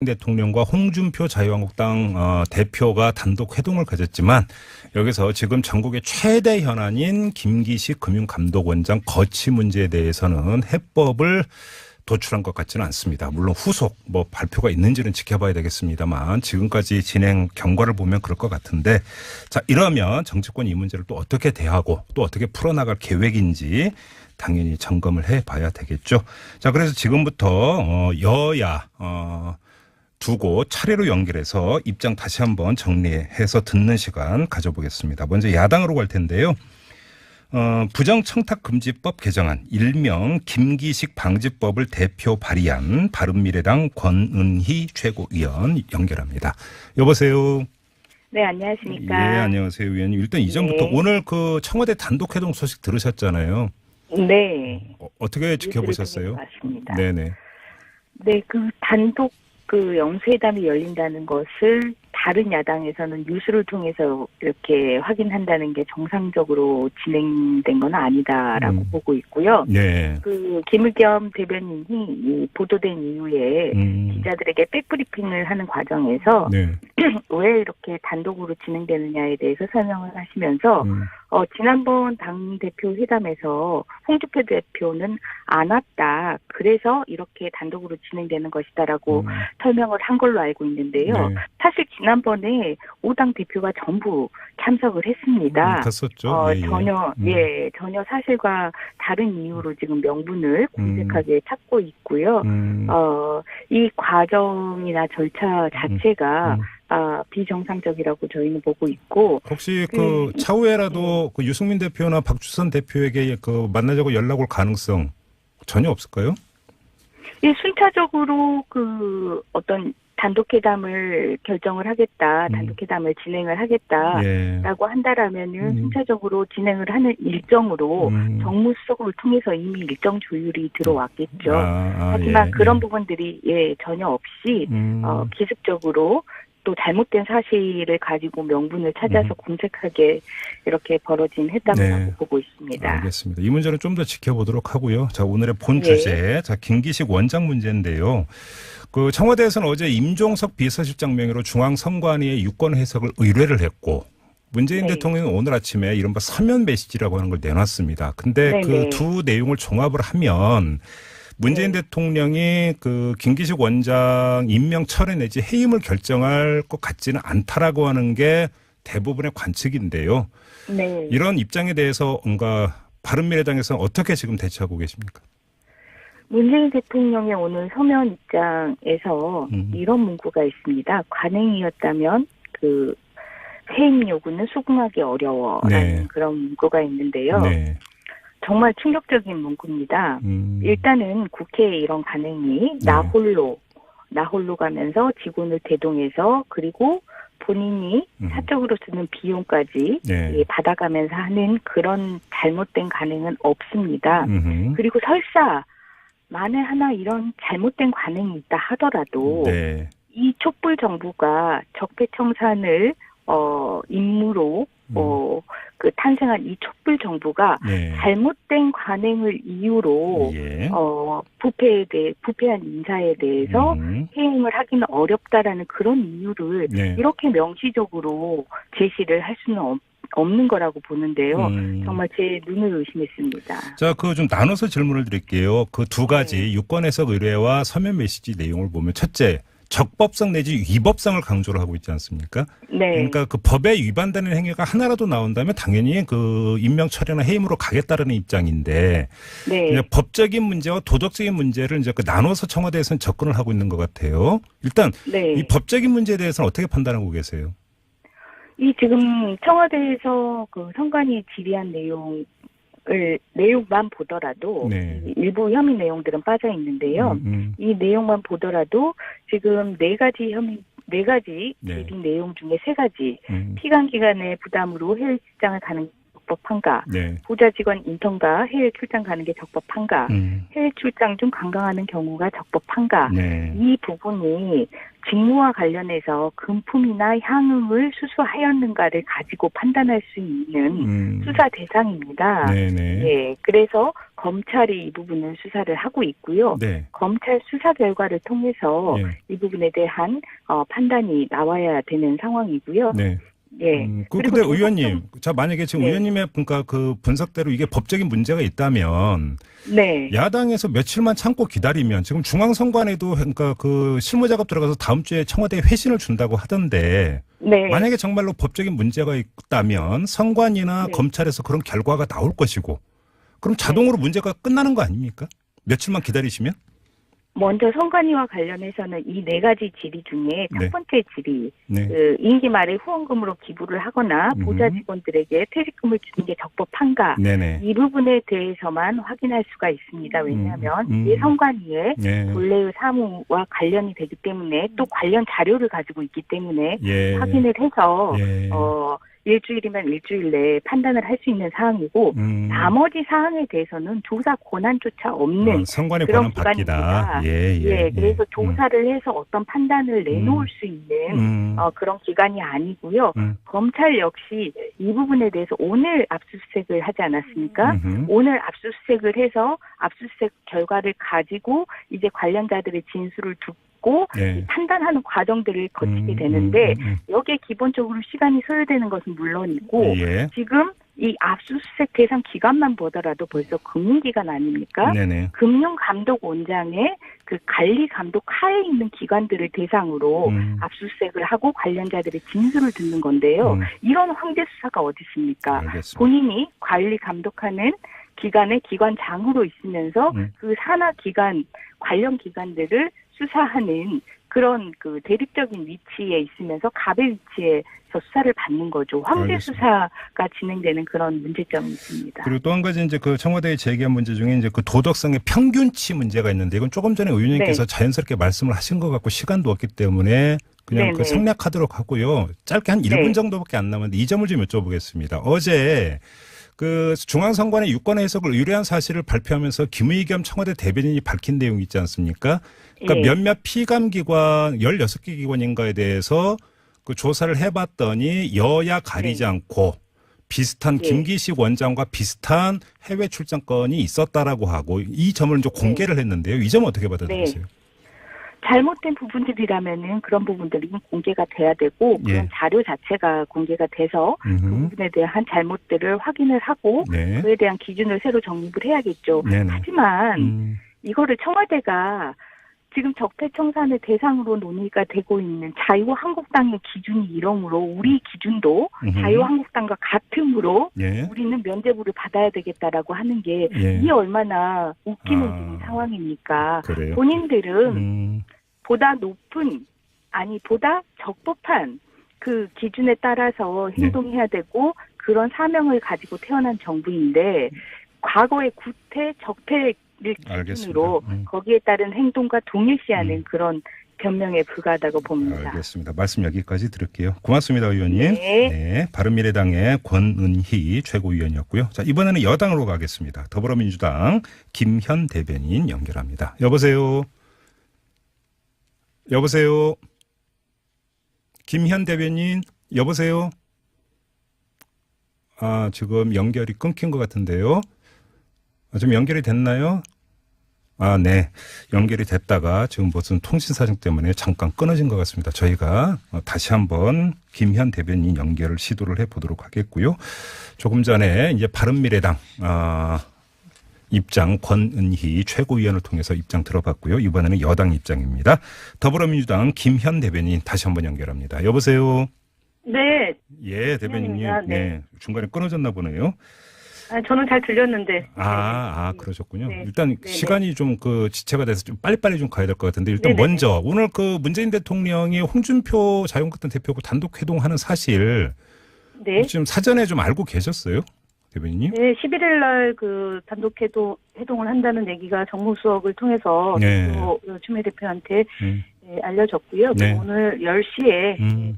대통령과 홍준표 자유한국당 대표가 단독 회동을 가졌지만 여기서 지금 전국의 최대 현안인 김기식 금융감독원장 거취 문제에 대해서는 해법을 도출한 것 같지는 않습니다. 물론 후속 발표가 있는지는 지켜봐야 되겠습니다만 지금까지 진행 경과를 보면 그럴 것 같은데 자 이러면 정치권이 이 문제를 또 어떻게 대하고 또 어떻게 풀어나갈 계획인지 당연히 점검을 해봐야 되겠죠. 자 그래서 지금부터 여야 두고 차례로 연결해서 입장 다시 한번 정리해서 듣는 시간 가져보겠습니다. 먼저 야당으로 갈 텐데요. 부정청탁금지법 개정안 일명 김기식 방지법을 대표 발의한 바른미래당 권은희 최고위원 연결합니다. 여보세요. 네, 안녕하십니까. 예, 안녕하세요, 위원님. 일단 이전부터 네. 오늘 그 청와대 단독회동 소식 들으셨잖아요. 네. 어떻게 지켜보셨어요? 맞습니다. 네네. 네, 그 단독 영수회담이 열린다는 것을 다른 야당에서는 뉴스를 통해서 이렇게 확인한다는 게 정상적으로 진행된 건 아니다라고 보고 있고요. 네. 그 김의겸 대변인이 이 보도된 이후에 기자들에게 백브리핑을 하는 과정에서 네. 왜 이렇게 단독으로 진행되느냐에 대해서 설명을 하시면서 지난번 당대표 회담에서 홍준표 대표는 안 왔다. 그래서 이렇게 단독으로 진행되는 것이다라고 설명을 한 걸로 알고 있는데요. 네. 사실 지난번에 5당 대표가 전부 참석을 했습니다. 갔었죠. 전혀 사실과 다른 이유로 지금 명분을 공색하게 찾고 있고요. 이 과정이나 절차 자체가 비정상적이라고 저희는 보고 있고. 혹시 그 차후에라도 그 유승민 대표나 박주선 대표에게 그 만나자고 연락 올 가능성 전혀 없을까요? 예, 순차적으로 그 어떤 단독회담을 결정을 하겠다, 단독회담을 진행을 하겠다라고 한다라면은 순차적으로 진행을 하는 일정으로 정무수석을 통해서 이미 일정 조율이 들어왔겠죠. 하지만 그런 부분들이 전혀 없이 기습적으로 또 잘못된 사실을 가지고 명분을 찾아서 공색하게 이렇게 벌어진 회담이라고 보고 있습니다. 알겠습니다. 이 문제는 좀 더 지켜보도록 하고요. 자, 오늘의 본 주제, 자 김기식 원장 문제인데요. 그 청와대에서는 어제 임종석 비서실장 명의로 중앙선관위에 유권 해석을 의뢰를 했고 문재인 대통령은 오늘 아침에 이른바 서면 메시지라고 하는 걸 내놨습니다. 근데 그 두 내용을 종합을 하면 문재인 대통령이 그 김기식 원장 임명 철회 내지 해임을 결정할 것 같지는 않다라고 하는 게 대부분의 관측인데요. 네. 이런 입장에 대해서 뭔가 바른미래당에서는 어떻게 지금 대처하고 계십니까? 문재인 대통령의 오늘 서면 입장에서 이런 문구가 있습니다. 관행이었다면 그 해임 요구는 수긍하기 어려워라는 그런 문구가 있는데요. 네. 정말 충격적인 문구입니다. 일단은 국회의 이런 관행이 나홀로 가면서 직원을 대동해서 그리고 본인이 사적으로 쓰는 비용까지 받아가면서 하는 그런 잘못된 관행은 없습니다. 그리고 설사 만에 하나 이런 잘못된 관행이 있다 하더라도 이 촛불 정부가 적폐청산을 임무로 그 탄생한 이 촛불 정부가 잘못된 관행을 이유로 부패한 인사에 대해서 해임을 하기는 어렵다라는 그런 이유를 이렇게 명시적으로 제시를 할 수는 없는 거라고 보는데요. 정말 제 눈을 의심했습니다. 자, 그 좀 나눠서 질문을 드릴게요. 그 두 가지 유권 해석 의뢰와 서면 메시지 내용을 보면 첫째, 적법성 내지 위법성을 강조를 하고 있지 않습니까? 네. 그러니까 그 법에 위반되는 행위가 하나라도 나온다면 당연히 그 임명 철회나 해임으로 가겠다라는 입장인데 법적인 문제와 도덕적인 문제를 이제 그 나눠서 청와대에서는 접근을 하고 있는 것 같아요. 일단 이 법적인 문제에 대해서는 어떻게 판단하고 계세요? 이 지금 청와대에서 그 선관위 질의한 내용만 보더라도 일부 혐의 내용들은 빠져 있는데요. 이 내용만 보더라도 지금 네 가지 질의 내용 중에 세 가지 피감 기관의 부담으로 해외 직장을 가는 적법한가, 네. 보좌 직원 인턴과 해외 출장 가는 게 적법한가, 해외 출장 중 관광하는 경우가 적법한가, 네. 이 부분이 직무와 관련해서 금품이나 향응을 수수하였는가를 가지고 판단할 수 있는 수사 대상입니다. 네네. 예, 그래서 검찰이 이 부분을 수사를 하고 있고요. 네. 검찰 수사 결과를 통해서 예. 이 부분에 대한 판단이 나와야 되는 상황이고요. 네. 예. 근데 의원님, 자, 만약에 지금 네. 의원님의 그러니까 그 분석대로 이게 법적인 문제가 있다면 네. 야당에서 며칠만 참고 기다리면 지금 중앙선관위도 그러니까 그 실무 작업 들어가서 다음 주에 청와대에 회신을 준다고 하던데 네. 만약에 정말로 법적인 문제가 있다면 선관위나 네. 검찰에서 그런 결과가 나올 것이고 그럼 자동으로 문제가 끝나는 거 아닙니까? 며칠만 기다리시면? 먼저 선관위와 관련해서는 이 네 가지 질의 중에 첫 네. 번째 질의, 네. 그 임기 말에 후원금으로 기부를 하거나 보좌 직원들에게 퇴직금을 주는 게 적법한가, 네네. 이 부분에 대해서만 확인할 수가 있습니다. 왜냐하면 이게 선관위의 예. 본래의 사무와 관련이 되기 때문에 또 관련 자료를 가지고 있기 때문에 예. 확인을 해서 예. 일주일이면 일주일 내에 판단을 할 수 있는 사항이고 나머지 사항에 대해서는 조사 권한조차 없는 선관위 그런 권한 기관입니다. 받기다. 예. 그래서 조사를 해서 어떤 판단을 내놓을 수 있는 그런 기관이 아니고요. 검찰 역시 이 부분에 대해서 오늘 압수수색을 하지 않았습니까? 오늘 압수수색을 해서 압수수색 결과를 가지고 이제 관련자들의 진술을 듣고 예. 판단하는 과정들을 거치게 되는데 여기에 기본적으로 시간이 소요되는 것은 물론이고 예. 지금 이 압수수색 대상 기관만 보더라도 벌써 금융기관 아닙니까? 네네. 금융감독원장의 그 관리 감독 하에 있는 기관들을 대상으로 압수수색을 하고 관련자들의 진술을 듣는 건데요. 이런 황제 수사가 어디 있습니까? 알겠습니다. 본인이 관리 감독하는 기관의 기관장으로 있으면서 그 산하 기관 관련 기관들을 수사하는 그런 그 대립적인 위치에 있으면서 갑의 위치에서 수사를 받는 거죠. 황제 알겠습니다. 수사가 진행되는 그런 문제점이 있습니다. 그리고 또 한 가지 이제 그 청와대에 제기한 문제 중에 이제 그 도덕성의 평균치 문제가 있는데 이건 조금 전에 의원님께서 네. 자연스럽게 말씀을 하신 것 같고 시간도 없기 때문에 그냥 네네. 그 생략하도록 하고요. 짧게 한 1분 네. 정도밖에 안 남았는데 이 점을 좀 여쭤보겠습니다. 어제 그 중앙선관위 유권 해석을 의뢰한 사실을 발표하면서 김의겸 청와대 대변인이 밝힌 내용이 있지 않습니까? 그러니까 예. 몇몇 피감기관 16개 기관인가에 대해서 그 조사를 해봤더니 여야 가리지 네. 않고 비슷한 예. 김기식 원장과 비슷한 해외 출장건이 있었다라고 하고 이 점을 이제 공개를 했는데요. 이 점 어떻게 받아들이세요? 잘못된 부분들이라면은 그런 부분들이 공개가 돼야 되고 그런 예. 자료 자체가 공개가 돼서 그 부분에 대한 잘못들을 확인을 하고 네. 그에 대한 기준을 새로 정립을 해야겠죠. 네네. 하지만 이거를 청와대가 지금 적폐청산을 대상으로 논의가 되고 있는 자유한국당의 기준이 이러므로 우리 기준도 자유한국당과 같으므로 예. 우리는 면죄부를 받아야 되겠다라고 하는 게 예. 이게 얼마나 웃기는 상황입니까? 그래요. 본인들은 보다 높은 보다 적법한 그 기준에 따라서 행동해야 되고 그런 사명을 가지고 태어난 정부인데 과거의 구태 적폐를 기준으로 거기에 따른 행동과 동일시하는 그런 변명에 불과하다고 봅니다. 알겠습니다. 말씀 여기까지 들을게요. 고맙습니다, 의원님. 네. 네, 바른미래당의 권은희 최고위원이었고요. 자, 이번에는 여당으로 가겠습니다. 더불어민주당 김현 대변인 연결합니다. 여보세요. 여보세요. 김현 대변인 여보세요. 지금 연결이 끊긴 것 같은데요. 좀 연결이 됐나요? 네. 연결이 됐다가 지금 무슨 통신 사정 때문에 잠깐 끊어진 것 같습니다. 저희가 다시 한번 김현 대변인 연결을 시도를 해보도록 하겠고요. 조금 전에 이제 바른미래당 입장 권은희 최고위원을 통해서 입장 들어봤고요. 이번에는 여당 입장입니다. 더불어민주당 김현 대변인 다시 한번 연결합니다. 여보세요. 네. 예, 대변인님. 네. 중간에 끊어졌나 보네요. 저는 잘 들렸는데. 그러셨군요. 네. 일단 네네. 시간이 좀 그 지체가 돼서 좀 빨리빨리 좀 가야 될 것 같은데 일단 네네. 먼저 오늘 그 문재인 대통령이 홍준표 자유한국당 대표하고 단독 회동하는 사실 네. 지금 사전에 좀 알고 계셨어요, 대변인님? 네, 11일 날 그 단독 회동을 한다는 얘기가 정무수석을 통해서 네. 추미애 대표한테 알려졌고요. 네. 오늘 10시에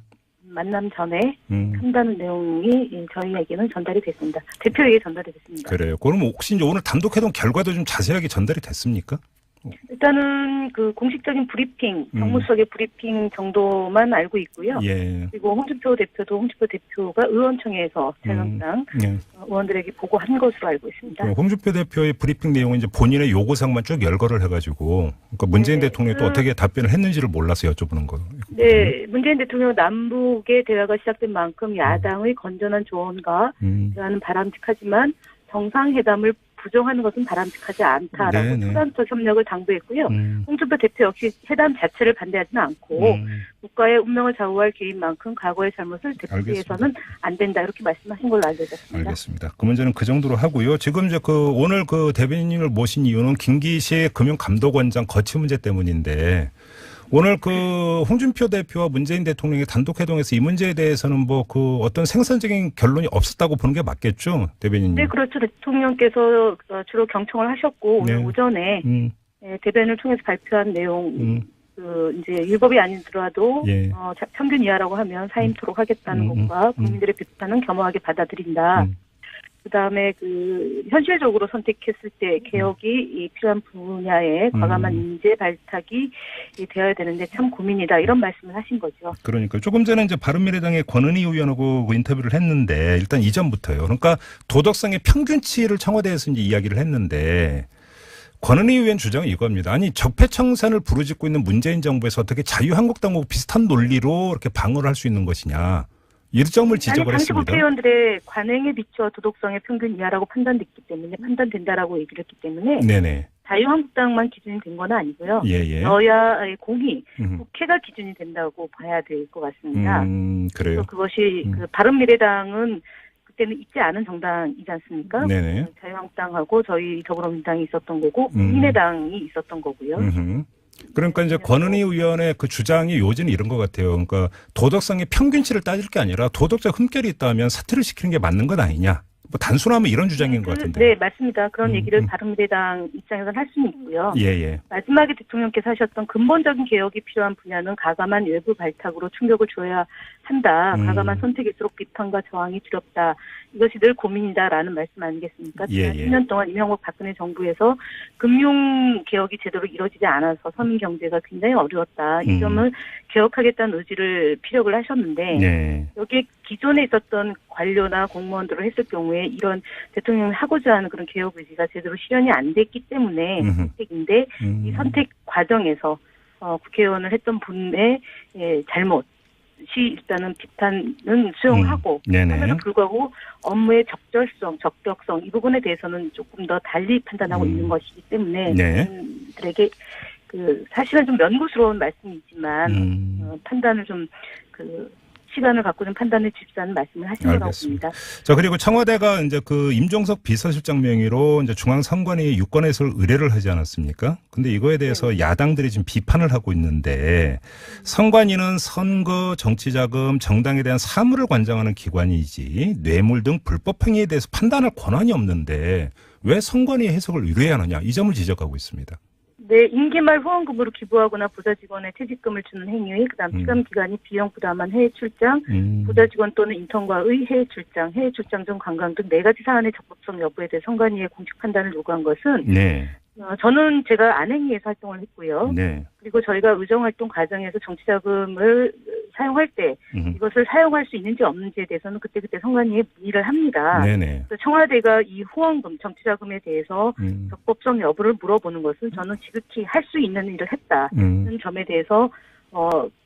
만남 전에 한다는 내용이 저희에게는 전달이 됐습니다. 대표에게 전달이 됐습니다. 그래요. 그럼 혹시 이제 오늘 단독회동 결과도 좀 자세하게 전달이 됐습니까? 일단은 그 공식적인 브리핑, 정무수석의 브리핑 정도만 알고 있고요. 예. 그리고 홍준표 대표가 의원청에서 자유한국당 의원들에게 보고한 것으로 알고 있습니다. 홍준표 대표의 브리핑 내용은 이제 본인의 요구사항만 쭉 열거를 해가지고, 그러니까 문재인 대통령이 또 어떻게 답변을 했는지를 몰라서 여쭤보는 거예요. 네, 문재인 대통령 남북의 대화가 시작된 만큼 야당의 건전한 조언과 대화는 바람직하지만 정상회담을 부정하는 것은 바람직하지 않다라고 초단적 협력을 당부했고요. 홍준표 대표 역시 회담 자체를 반대하지는 않고 국가의 운명을 좌우할 기회인 만큼 과거의 잘못을 되풀이해서는 안 된다 이렇게 말씀하신 걸로 알려졌습니다. 알겠습니다. 그 문제는 그 정도로 하고요. 지금 이제 오늘 대변인님을 모신 이유는 김기식 금융감독원장 거취 문제 때문인데 오늘 홍준표 대표와 문재인 대통령의 단독회동에서 이 문제에 대해서는 어떤 생산적인 결론이 없었다고 보는 게 맞겠죠, 대변인님? 네, 그렇죠. 대통령께서 주로 경청을 하셨고 오늘 오전에 대변을 통해서 발표한 내용, 이제 율법이 아니더라도 평균 이하라고 하면 사임토록 하겠다는 것과 국민들의 비판은 겸허하게 받아들인다. 그다음에 현실적으로 선택했을 때 개혁이 필요한 분야에 과감한 인재 발탁이 되어야 되는데 참 고민이다 이런 말씀을 하신 거죠. 그러니까 조금 전에 이제 바른미래당의 권은희 의원하고 인터뷰를 했는데 일단 이전부터요. 그러니까 도덕성의 평균치를 청와대에서 이제 이야기를 했는데 권은희 의원 주장은 이겁니다. 아니 적폐청산을 부르짖고 있는 문재인 정부에서 어떻게 자유한국당하고 비슷한 논리로 이렇게 방어를 할 수 있는 것이냐. 이 점을 지적을 했습니다. 당시 국회의원들의 관행에 비추어 도덕성의 평균 이하라고 판단된다라고 얘기를 했기 때문에 네네. 자유한국당만 기준이 된 건 아니고요. 여야의 공의, 국회가 기준이 된다고 봐야 될 것 같습니다. 그래요. 그것이 바른미래당은 그때는 있지 않은 정당이지 않습니까? 네네. 자유한국당하고 저희 더불어민주당이 있었던 거고 국민의당이 있었던 거고요. 그러니까 이제 권은희 의원의 그 주장이 요지는 이런 것 같아요. 그러니까 도덕성의 평균치를 따질 게 아니라 도덕적 흠결이 있다면 사퇴를 시키는 게 맞는 것 아니냐. 단순하면 이런 주장인 것 같은데. 네, 맞습니다. 그런 얘기를 바른미래당 입장에서는 할 수는 있고요. 마지막에 대통령께서 하셨던 근본적인 개혁이 필요한 분야는 가감한 외부 발탁으로 충격을 줘야 한다. 가감한 선택일수록 비판과 저항이 두렵다. 이것이 늘 고민이다라는 말씀 아니겠습니까? 10년 동안 이명박 박근혜 정부에서 금융개혁이 제대로 이루어지지 않아서 서민 경제가 굉장히 어려웠다. 이 점을 개혁하겠다는 의지를 피력을 하셨는데 여기에 기존에 있었던 관료나 공무원들을 했을 경우에 이런 대통령이 하고자 하는 그런 개혁 의지가 제대로 실현이 안 됐기 때문에 선택인데 이 선택 과정에서 국회의원을 했던 분의 잘못 일단은 비판은 수용하고 함에도 불구하고 업무의 적격성 이 부분에 대해서는 조금 더 달리 판단하고 있는 것이기 때문에 국민들에게 사실은 좀 면구스러운 말씀이지만 판단을 좀 시간을 갖고 좀 판단을 주십사는 말씀을 하신 거라고 봅니다. 자, 그리고 청와대가 이제 임종석 비서실장 명의로 이제 중앙선관위에 유권 해설 의뢰를 하지 않았습니까? 근데 이거에 대해서 야당들이 지금 비판을 하고 있는데 선관위는 선거, 정치자금, 정당에 대한 사무를 관장하는 기관이지 뇌물 등 불법 행위에 대해서 판단할 권한이 없는데 왜 선관위에 해석을 의뢰하느냐 이 점을 지적하고 있습니다. 네, 임기말 후원금으로 기부하거나 보좌 직원에 퇴직금을 주는 행위, 그다음 피감 기관이 비용 부담한 해외 출장, 보좌 직원 또는 인턴과의 해외 출장 중 관광 등 4가지 사안의 적법성 여부에 대해 선관위의 공식 판단을 요구한 것은 저는 제가 안행위에서 활동을 했고요. 그리고 저희가 의정활동 과정에서 정치자금을 사용할 때 이것을 사용할 수 있는지 없는지에 대해서는 그때그때 선관위에 문의를 합니다. 그래서 청와대가 이 후원금, 정치자금에 대해서 적법성 여부를 물어보는 것은 저는 지극히 할 수 있는 일을 했다는 점에 대해서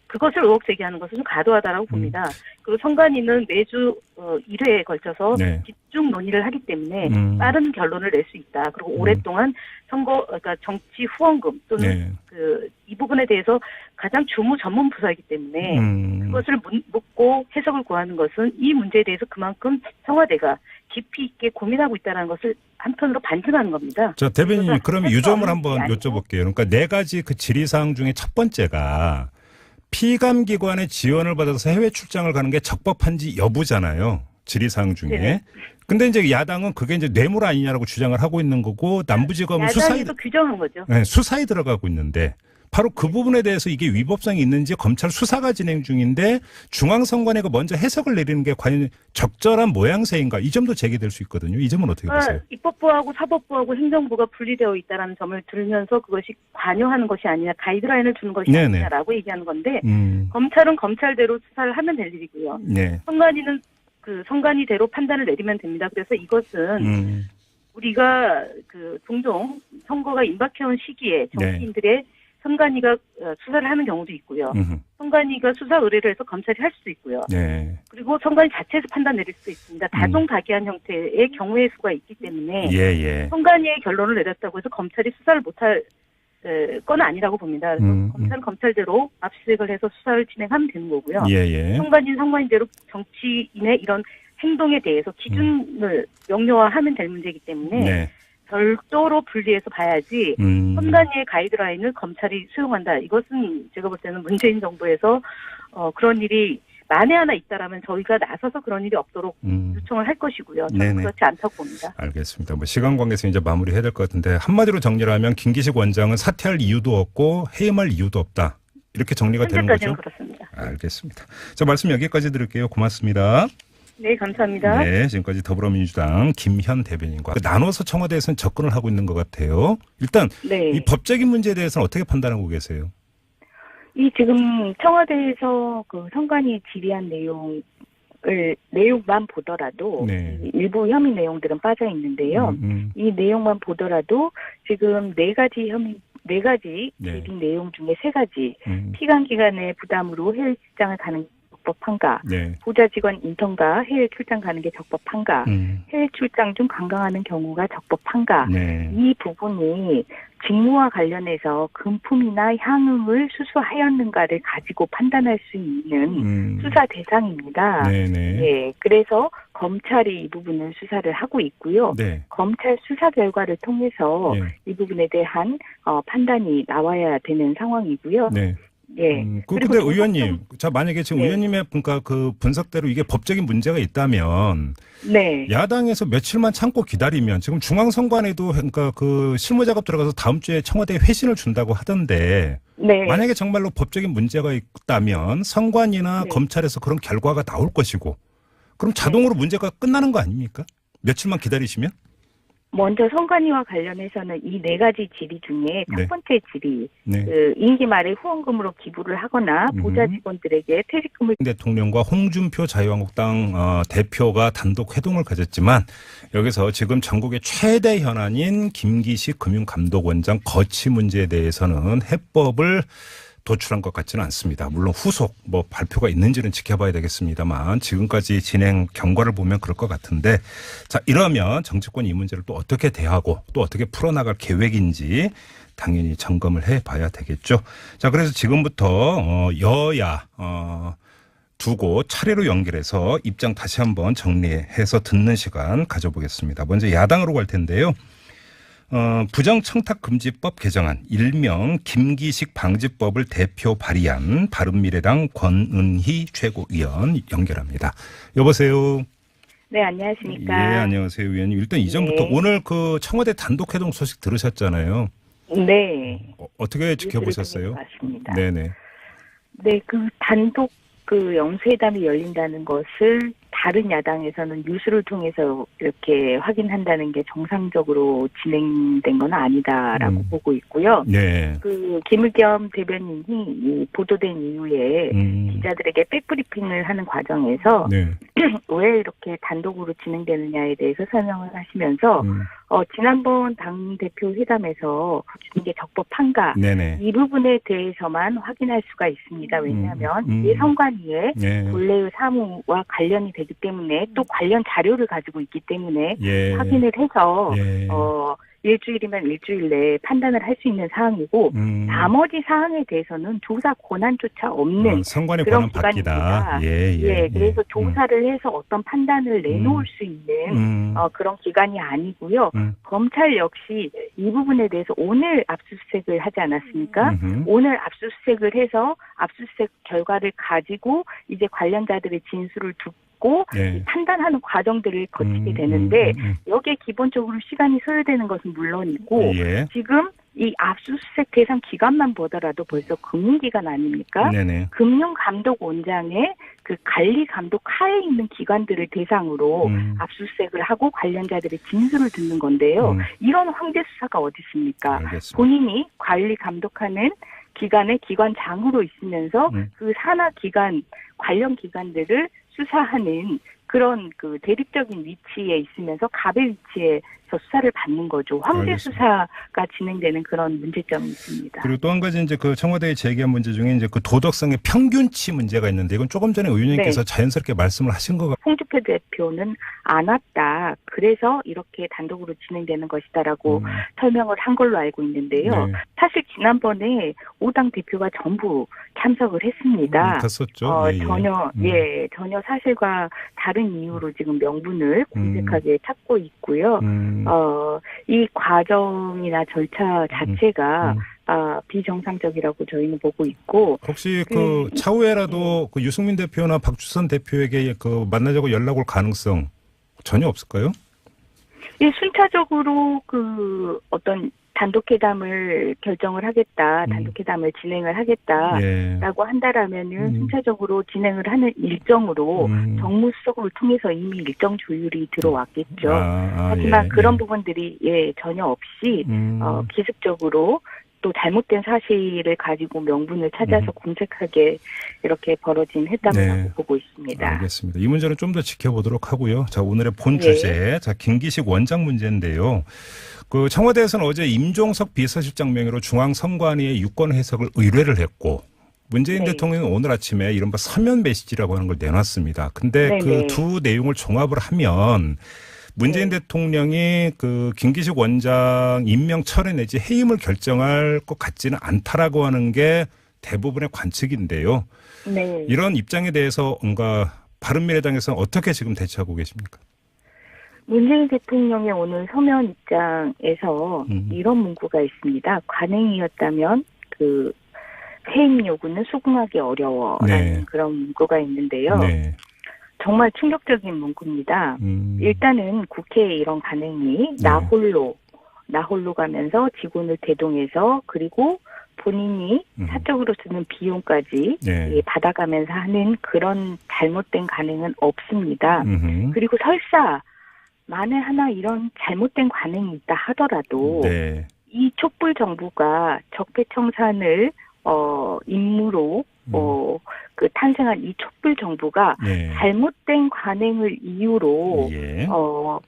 그것을 의혹 제기하는 것은 좀 과도하다라고 봅니다. 그리고 선관위는 매주 1회에 걸쳐서 집중 논의를 하기 때문에 빠른 결론을 낼 수 있다. 그리고 오랫동안 그러니까 정치 후원금 또는 이 부분에 대해서 가장 주무 전문 부서이기 때문에 그것을 묻고 해석을 구하는 것은 이 문제에 대해서 그만큼 청와대가 깊이 있게 고민하고 있다는 것을 한편으로 반증하는 겁니다. 자, 대변인님, 그러면 이 점을 한번 여쭤볼게요. 그러니까 4가지 그 질의사항 중에 첫 번째가 피감기관의 지원을 받아서 해외 출장을 가는 게 적법한지 여부잖아요. 질의사항 중에. 근데 이제 야당은 그게 이제 뇌물 아니냐라고 주장을 하고 있는 거고 남부지검은 야당이 또 규정한 거죠. 수사에 들어가고 있는데 바로 그 부분에 대해서 이게 위법성이 있는지 검찰 수사가 진행 중인데 중앙선관위가 먼저 해석을 내리는 게 과연 적절한 모양새인가? 이 점도 제기될 수 있거든요. 이 점은 어떻게 보세요? 입법부하고 사법부하고 행정부가 분리되어 있다는 점을 들으면서 그것이 관여하는 것이 아니냐, 가이드라인을 주는 것이 아니냐라고 얘기하는 건데 검찰은 검찰대로 수사를 하면 될 일이고요. 네. 선관위는 그 선관위대로 판단을 내리면 됩니다. 그래서 이것은 우리가 그 종종 선거가 임박해온 시기에 정치인들의 선관위가 수사를 하는 경우도 있고요. 선관위가 수사 의뢰를 해서 검찰이 할 수도 있고요. 네. 그리고 선관위 자체에서 판단 내릴 수도 있습니다. 다종다기한 형태의 경우의 수가 있기 때문에 선관위의 결론을 내렸다고 해서 검찰이 수사를 못할 건 아니라고 봅니다. 그래서 검찰은 검찰대로 압수수색을 해서 수사를 진행하면 되는 거고요. 선관위는 선관위대로 정치인의 이런 행동에 대해서 기준을 명료화하면 될 문제이기 때문에 별도로 분리해서 봐야지 선관위의 가이드라인을 검찰이 수용한다. 이것은 제가 볼 때는 문재인 정부에서 그런 일이 만에 하나 있다라면 저희가 나서서 그런 일이 없도록 요청을 할 것이고요. 저는 그렇지 않다고 봅니다. 알겠습니다. 뭐 시간 관계에서 이제 마무리해야 될 것 같은데 한마디로 정리를 하면 김기식 원장은 사퇴할 이유도 없고 해임할 이유도 없다. 이렇게 정리가 되는 거죠? 그렇습니다. 알겠습니다. 자, 말씀 여기까지 드릴게요. 고맙습니다. 네, 감사합니다. 네, 지금까지 더불어민주당 김현 대변인과 나눠서 청와대에서는 접근을 하고 있는 것 같아요. 일단 이 법적인 문제에 대해서는 어떻게 판단하고 계세요? 이 지금 청와대에서 그 선관위 질의한 내용만 보더라도 일부 혐의 내용들은 빠져 있는데요. 이 내용만 보더라도 지금 네 가지 질의 내용 중에 세 가지 피감 기관의 부담으로 해외 직장을 가는 적법한가, 보좌 직원 인턴과 해외 출장 가는 게 적법한가, 해외 출장 중 관광하는 경우가 적법한가, 이 부분이 직무와 관련해서 금품이나 향응을 수수하였는가를 가지고 판단할 수 있는 수사 대상입니다. 그래서 검찰이 이 부분을 수사를 하고 있고요. 검찰 수사 결과를 통해서 이 부분에 대한 판단이 나와야 되는 상황이고요. 근데 의원님, 자, 만약에 지금 의원님의 그러니까 그 분석대로 이게 법적인 문제가 있다면 야당에서 며칠만 참고 기다리면 지금 중앙선관위도 그러니까 그 실무 작업 들어가서 다음 주에 청와대에 회신을 준다고 하던데 만약에 정말로 법적인 문제가 있다면 선관위나 검찰에서 그런 결과가 나올 것이고 그럼 자동으로 문제가 끝나는 거 아닙니까? 며칠만 기다리시면? 먼저 선관위와 관련해서는 이 네 가지 질의 중에 첫 번째 질의, 그 임기 말에 후원금으로 기부를 하거나 보좌 직원들에게 퇴직금을 대통령과 홍준표 자유한국당 대표가 단독 회동을 가졌지만 여기서 지금 전국의 최대 현안인 김기식 금융감독원장 거취 문제에 대해서는 해법을 도출한 것 같지는 않습니다. 물론 후속 뭐 발표가 있는지는 지켜봐야 되겠습니다만 지금까지 진행 경과를 보면 그럴 것 같은데 자, 이러면 정치권이 이 문제를 또 어떻게 대하고 또 어떻게 풀어나갈 계획인지 당연히 점검을 해봐야 되겠죠. 자, 그래서 지금부터 여야 두고 차례로 연결해서 입장 다시 한번 정리해서 듣는 시간 가져보겠습니다. 먼저 야당으로 갈 텐데요. 부정청탁금지법 개정안 일명 김기식 방지법을 대표 발의한 바른미래당 권은희 최고위원 연결합니다. 여보세요. 네, 안녕하십니까. 예, 안녕하세요, 위원님. 일단 이전부터 오늘 그 청와대 단독 회동 소식 들으셨잖아요. 네. 어떻게 지켜보셨어요? 맞습니다. 네네. 네, 그 단독 그 영수회담이 열린다는 것을 다른 야당에서는 뉴스를 통해서 이렇게 확인한다는 게 정상적으로 진행된 건 아니다라고 보고 있고요. 그 김의겸 대변인이 이 보도된 이후에 기자들에게 백브리핑을 하는 과정에서 왜 이렇게 단독으로 진행되느냐에 대해서 설명을 하시면서 지난번 당대표 회담에서 주는 게 적법한가 이 부분에 대해서만 확인할 수가 있습니다. 왜냐하면 이게 선관위의 본래의 사무와 관련이 되기 때문에 또 관련 자료를 가지고 있기 때문에 확인을 해서 일주일이면 일주일 내에 판단을 할 수 있는 사항이고 나머지 사항에 대해서는 조사 권한조차 없는 선관위 그런 권한 기관입니다. 그래서 조사를 해서 어떤 판단을 내놓을 수 있는 그런 기관이 아니고요. 검찰 역시 이 부분에 대해서 오늘 압수수색을 하지 않았습니까? 오늘 압수수색을 해서 압수수색 결과를 가지고 이제 관련자들의 진술을 듣고 판단하는 과정들을 거치게 되는데 여기에 기본적으로 시간이 소요되는 것은 물론이고 지금 이 압수수색 대상 기관만 보더라도 벌써 금융기관 아닙니까? 네네. 금융감독원장의 그 관리 감독 하에 있는 기관들을 대상으로 압수수색을 하고 관련자들의 진술을 듣는 건데요. 이런 황제 수사가 어디 있습니까? 알겠습니다. 본인이 관리 감독하는 기관의 기관장으로 있으면서 그 산하 기관 관련 기관들을 수사하는 그런 그 대립적인 위치에 있으면서 갑의 위치에서 수사를 받는 거죠. 황제 알겠습니다. 수사가 진행되는 그런 문제점이 있습니다. 그리고 또 한 가지 이제 그 청와대에 제기한 문제 중에 이제 그 도덕성의 평균치 문제가 있는데 이건 조금 전에 의원님께서 네. 자연스럽게 말씀을 하신 것 같아요. 홍준표 대표는 안 왔다. 그래서 이렇게 단독으로 진행되는 것이다라고 설명을 한 걸로 알고 있는데요. 네. 사실 지난번에 5당 대표가 전부 참석을 했습니다. 갔었죠. 전혀 사실과 다른 이유로 지금 명분을 공색하게 찾고 있고요. 이 과정이나 절차 자체가 비정상적이라고 저희는 보고 있고. 혹시 그 차후에라도 그 유승민 대표나 박주선 대표에게 그 만나자고 연락 올 가능성 전혀 없을까요? 예, 순차적으로 그 어떤 단독회담을 결정을 하겠다, 단독회담을 진행을 하겠다라고 한다라면은 순차적으로 진행을 하는 일정으로 정무수석을 통해서 이미 일정 조율이 들어왔겠죠. 하지만 그런 부분들이 전혀 없이 기습적으로 또 잘못된 사실을 가지고 명분을 찾아서 공색하게 이렇게 벌어진 회담이라고 보고 있습니다. 알겠습니다. 이 문제는 좀 더 지켜보도록 하고요. 자, 오늘의 본 주제, 자, 김기식 원장 문제인데요. 그 청와대에서는 어제 임종석 비서실장 명의로 중앙선관위에 유권 해석을 의뢰를 했고 문재인 대통령은 오늘 아침에 이른바 서면 메시지라고 하는 걸 내놨습니다. 근데 그 두 내용을 종합을 하면 문재인 대통령이 그 김기식 원장 임명 철회 내지 해임을 결정할 것 같지는 않다라고 하는 게 대부분의 관측인데요. 네. 이런 입장에 대해서 뭔가 바른미래당에서는 어떻게 지금 대처하고 계십니까? 문재인 대통령의 오늘 서면 입장에서 이런 문구가 있습니다. 관행이었다면 그 해임 요구는 수긍하기 어려워라는 그런 문구가 있는데요. 정말 충격적인 문구입니다. 일단은 국회의 이런 관행이 나홀로 가면서 직원을 대동해서 그리고 본인이 사적으로 쓰는 비용까지 받아가면서 하는 그런 잘못된 관행은 없습니다. 그리고 설사 만에 하나 이런 잘못된 관행이 있다 하더라도 이 촛불 정부가 적폐청산을 임무로 그 탄생한 이 촛불 정부가 잘못된 관행을 이유로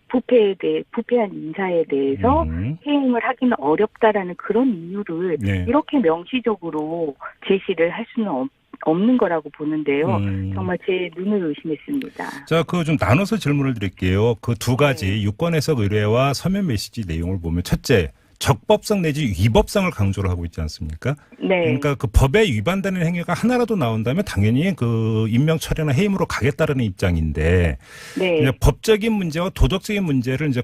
부패한 인사에 대해서 해임을 하기는 어렵다라는 그런 이유를 이렇게 명시적으로 제시를 할 수는 없는 거라고 보는데요. 정말 제 눈을 의심했습니다. 자, 그 좀 나눠서 질문을 드릴게요. 그 두 가지 유권 해석 의뢰와 서면 메시지 내용을 보면 첫째, 적법성 내지 위법성을 강조를 하고 있지 않습니까? 그러니까 그 법에 위반되는 행위가 하나라도 나온다면 당연히 그 임명 철회나 해임으로 가겠다라는 입장인데 법적인 문제와 도덕적인 문제를 이제